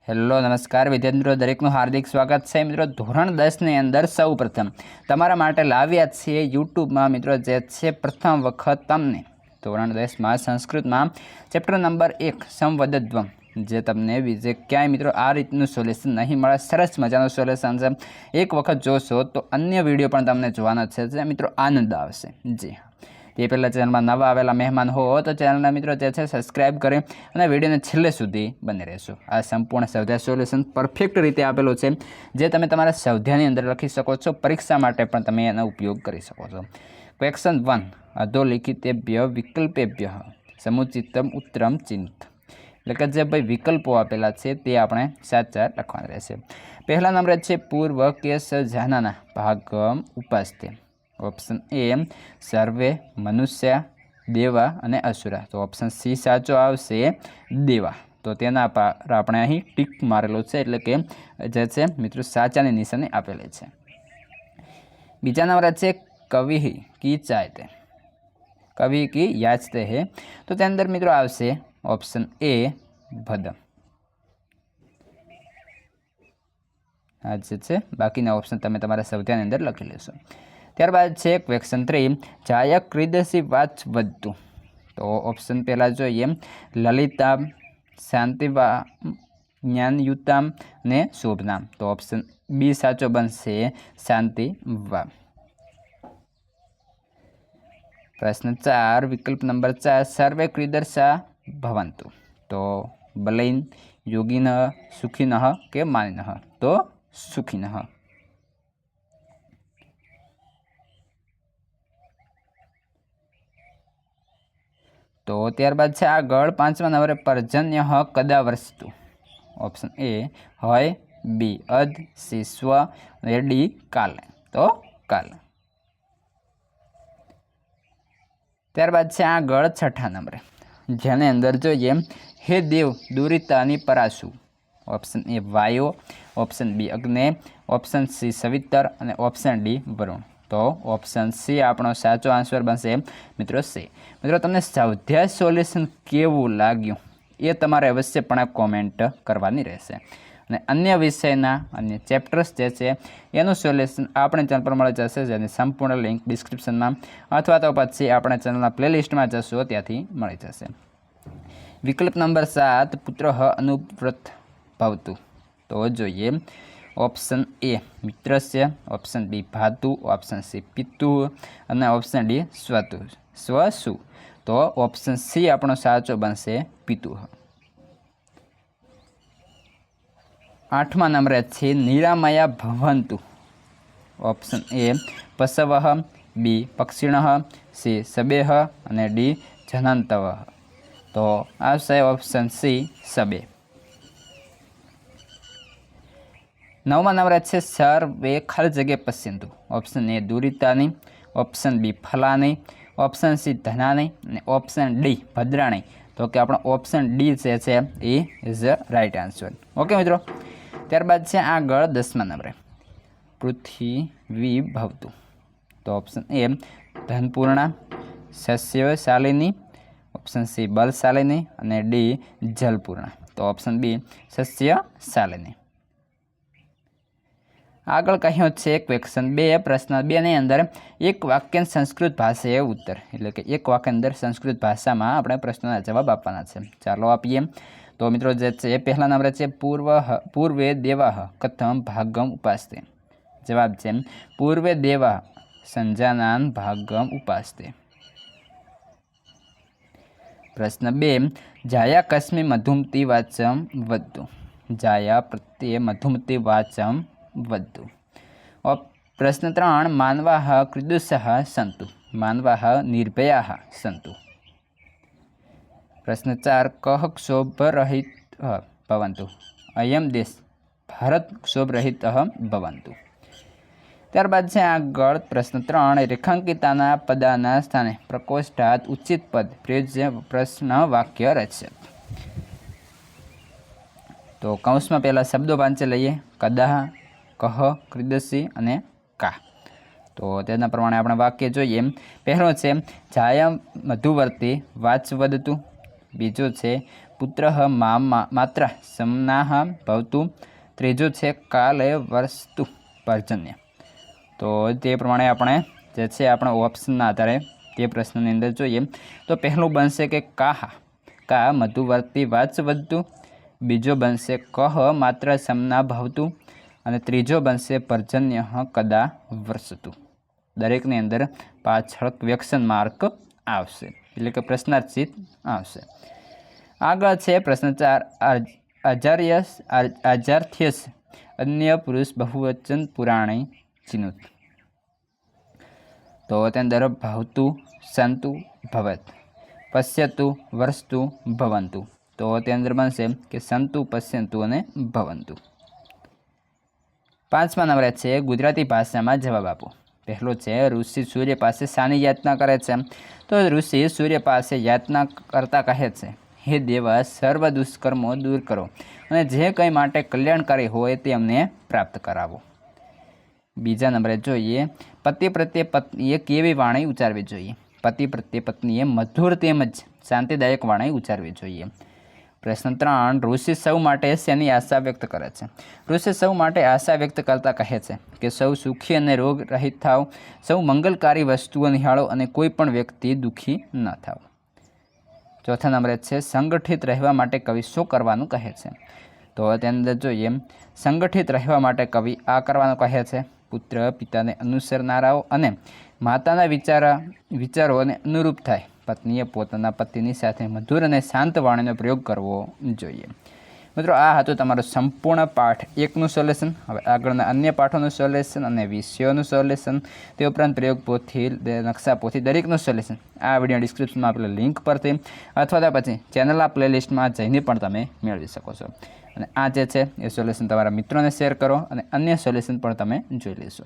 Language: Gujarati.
હેલો નમસ્કાર વિદ્યાર્થી મિત્રો, દરેકનું હાર્દિક સ્વાગત છે। મિત્રો ધોરણ 10ની અંદર સૌ પ્રથમ તમારા માટે લાવ્યા છીએ યુટ્યુબમાં મિત્રો જે છે પ્રથમ વખત તમને ધોરણ 10માં સંસ્કૃતમાં ચેપ્ટર નંબર 1 સંવદદ્વમ જે તમને બીજે ક્યાંય મિત્રો આ રીતનું સોલ્યુશન નહીં મળે। સરસ મજાનું સોલ્યુશન છે। એક વખત જોશો તો અન્ય વિડીયો પણ તમને જોવાના છે જે મિત્રો આનંદ આવશે। જી હા, તે પહેલાં ચેનલમાં નવા આવેલા મહેમાન હો તો ચેનલના મિત્રો જે છે સબસ્ક્રાઈબ કરી અને વિડીયોને છેલ્લે સુધી બની રહેશો। આ સંપૂર્ણ સ્વાધ્યાય સોલ્યુશન પરફેક્ટ રીતે આપેલું છે જે તમે તમારા સ્વાધ્યાયની અંદર લખી શકો છો। પરીક્ષા માટે પણ તમે એનો ઉપયોગ કરી શકો છો। ક્વેશ્ચન 1 અધોલિખિતેભ્ય વિકલ્પેભ્ય સમુચિતમ ઉત્તરમ ચિંત, એટલે કે જે ભાઈ વિકલ્પો આપેલા છે તે આપણે સાચા લખવાના રહેશે। પહેલા નંબરે છે પૂર્વ કેસ જાનાના ભાગમ ઉપાસ્તે। ઓપ્શન એ સર્વે મનુષ્ય દેવા અને અસુરા, તો ઓપ્શન સી સાચો આવશે દેવા। તો તેના પર આપણે અહીં ટીક મારેલો છે, એટલે કે જે છે મિત્રો સાચાની નિશાની આપેલી છે। બીજા નંબરે છે કવિ કી ચાહતે, કવિ કી યાચતે હે, તો તેની અંદર મિત્રો આવશે ઓપ્શન એ ભદ। આ જે છે બાકીના ઓપ્શન તમે તમારા સ્વાધ્યાયની અંદર લખી લેશો। ત્યારબાદ છે ક્વેશ્ચન 3 જાયા ક્રીડસી વાચ વધતું, તો ઓપ્શન પહેલાં જોઈએ લલિતા શાંતિવા જ્ઞાનયુતામ ને શોભનામ, તો ઓપ્શન બી સાચો બનશે શાંતિવા। પ્રશ્ન 4 વિકલ્પ નંબર 4 સર્વે ક્રીડર્ષા ભવંતુ, તો બલૈન યોગિનઃ સુખિનઃ કે માનિનઃ, તો સુખિનઃ। તો ત્યારબાદ છે આગળ 5મા નંબરે પર્જન્ય કદા વરસતું, ઓપ્શન એ હોય, બી અધ, સી સ્વ અને ડી કાલે, તો કાલે। ત્યારબાદ છે આગળ 6ઠા નંબરે જેની અંદર જોઈએ હે દેવ દુરિતાની પરાશુ, ઓપ્શન એ વાયુ, ઓપ્શન બી અગ્નિ, ઓપ્શન સી સવિતર અને ઓપ્શન ડી વરુણ, તો ઓપ્શન સી આપણો સાચો આન્સર બનશે મિત્રો સી। મિત્રો તમને સ્વાધ્યાય સોલ્યુશન કેવું લાગ્યું એ તમારે અવશ્યપણે કોમેન્ટ કરવાની રહેશે, અને અન્ય વિષયના અન્ય ચેપ્ટર્સ જે છે એનું સોલ્યુશન આપણી ચેનલ પર મળી જશે, જેની સંપૂર્ણ લિંક ડિસ્ક્રિપ્શનમાં અથવા તો પછી આપણે ચેનલના પ્લેલિસ્ટમાં જશો ત્યાંથી મળી જશે। વિકલ્પ નંબર 7 પુત્ર અનુવ્રત ભવતું, તો જોઈએ ઓપ્શન એ મિત્રસ્ય, ઓપ્શન બી ભાતુ, ઓપ્શન સી પિતુ અને ઓપ્શન ડી સ્વતુ સ્વસુ, તો ઓપ્શન સી આપણો સાચો બનશે પિતુ। 8મા નંબરે છે નિરામયા ભવંતુ, ઓપ્શન એ પશવઃ, બી પક્ષિણઃ, સી સબેહ અને ડી જનંતવઃ, તો આવશે ઓપ્શન સી સબે। 9મા નંબરે છે સર્વે ખાલી જગ્યા પશ્યંતુ, ઓપ્શન એ દુરિતાની, ઓપ્શન બી ફલાની, ઓપ્શન સી ધનાની અને ઓપ્શન ડી ભદ્રાણી, તો કે આપણો ઓપ્શન ડી જે છે એ ઇઝ રાઈટ આન્સર। ઓકે મિત્રો, ત્યારબાદ છે આગળ 10મા નંબરે પૃથ્વી ભવતું, તો ઓપ્શન એ ધનપૂર્ણા, સસ્યશાલિની, ઓપ્શન સી બલશાલિની અને ડી જલપૂર્ણા, તો ઓપ્શન બી સસ્યશાલિની। આગળ કહ્યું છે ક્વેશ્ચન 2 પ્રશ્ન 2ની અંદર એક વાક્ય સંસ્કૃત ભાષાએ ઉત્તર, એટલે કે એક વાક્ય અંદર સંસ્કૃત ભાષામાં આપણે પ્રશ્નોના જવાબ આપવાના છે। ચાલો આપીએ। તો મિત્રો જે છે પહેલા નંબરે છે પૂર્વે દેવાહ કથમ ભાગમ ઉપાસ્તે, જવાબ છે પૂર્વે દેવા સંજાનાન ભાગમ ઉપાસ્તે। પ્રશ્ન 2 જાયા કસ્મિ મધુમતી વાચમ વદ્તુ, જાયા પ્રત્યે મધુમતી વાચમ વદ્તુ। પ્રશ્ન 3 માનવાહ ક્રીદુષઃ સંતુ, માનવાહ નિર્ભયાઃ સંતુ। પ્રશ્ન 4 કહ ક્ષોભરહિત ભવંતુ, અયમ દેશ ભારત ક્ષોભરહિત ભવંતુ। ત્યારબાદ છે આગળ પ્રશ્ન 3 રેખાંકિતાના પદાના સ્થાને પ્રકોષ્ઠાત ઉચિત પદ પ્રયોજ્ય પ્રશ્ન વાક્ય રચ્ય, તો કૌંસમાં પહેલાં શબ્દો વાંચી લઈએ કદાહ, કહ, ક્રીદસી અને કા, તો તેના પ્રમાણે આપણે વાક્ય જોઈએ। પહેલો છે જાયા મધુવર્તી વાચ વધતું, બીજો છે પુત્રઃ માત્રા સમનાઃ ભવતુ, ત્રીજું છે કાલે વસ્તુ પર્જન્ય। તો તે પ્રમાણે આપણે જે છે આપણે ઓપ્શનના આધારે તે પ્રશ્નની અંદર જોઈએ તો પહેલું બનશે કે કા મધુવર્તી વાચવતું, બીજો બનશે કહ માત્ર સમના ભવતુ અને ત્રીજો બનશે પર્જન્ય કદા વર્ષતું। દરેકની અંદર પાછળ ક્વેશ્ચન માર્ક આવશે એટલે કે પ્રશ્નાર્થ ચિહ્ન આવશે। આગળ છે પ્રશ્ન 4 આજાર્થ્યસ અન્ય પુરુષ બહુવચન પુરાણે ચિનુત। તો તેની અંદર ભવતુ, સંતુ, ભવત, પશ્યતુ, વર્ષતુ, ભવંતુ। તો તેની અંદર બનશે કે સંતુ, પશ્યંતુ અને ભવંતુ। 5મા નંબરે છે ગુજરાતી ભાષામાં જવાબ આપો। પહેલો છે ઋષિ સૂર્ય પાસે શાની યાચના કરે છે? તો ઋષિ સૂર્ય પાસે યાચના કરતા કહે છે, હે દેવા, સર્વ દુષ્કર્મો દૂર કરો અને જે કંઈ માટે કલ્યાણકારી હોય તે અમને પ્રાપ્ત કરાવો। બીજા નંબરે જોઈએ પતિ પ્રત્યે પત્નીએ કેવી વાણી ઉચ્ચારવી જોઈએ? પતિ પ્રત્યે પત્નીએ મધુર તેમજ શાંતિદાયક વાણી ઉચ્ચારવી જોઈએ। પ્રશ્ન 3 ઋષિ સૌ માટે શેની આશા વ્યક્ત કરે છે? ઋષિ સૌ માટે આશા વ્યક્ત કરતા કહે છે કે સૌ સુખી અને રોગ રહિત થાવ, સૌ મંગલકારી વસ્તુઓ નિહાળો અને કોઈ પણ વ્યક્તિ દુઃખી ન થાવ। ચોથા નંબરે છે સંગઠિત રહેવા માટે કવિ શું કરવાનું કહે છે? તો તેની અંદર જોઈએ સંગઠિત રહેવા માટે કવિ આ કરવાનું કહે છે, પુત્ર પિતાને અનુસરનારાઓ અને માતાના વિચારોને અનુરૂપ થાય, પત્નીએ પોતાના પતિની સાથે મધુર અને શાંત વાણીનો પ્રયોગ કરવો જોઈએ। મિત્રો આ હતું તમારું સંપૂર્ણ પાઠ 1નું સોલ્યુશન। હવે આગળના અન્ય પાઠોનું સોલ્યુશન અને વિષયોનું સોલ્યુશન, તે ઉપરાંત પ્રયોગ પોથી, નકશા પોથી દરેકનું સોલ્યુશન આ વિડીયો ડિસ્ક્રિપ્શનમાં આપેલા લિંક પરથી અથવા તો પછી ચેનલના પ્લેલિસ્ટમાં જઈને પણ તમે મેળવી શકો છો। અને આ જે છે એ સોલ્યુશન તમારા મિત્રોને શેર કરો અને અન્ય સોલ્યુશન પણ તમે જોઈ લેશો।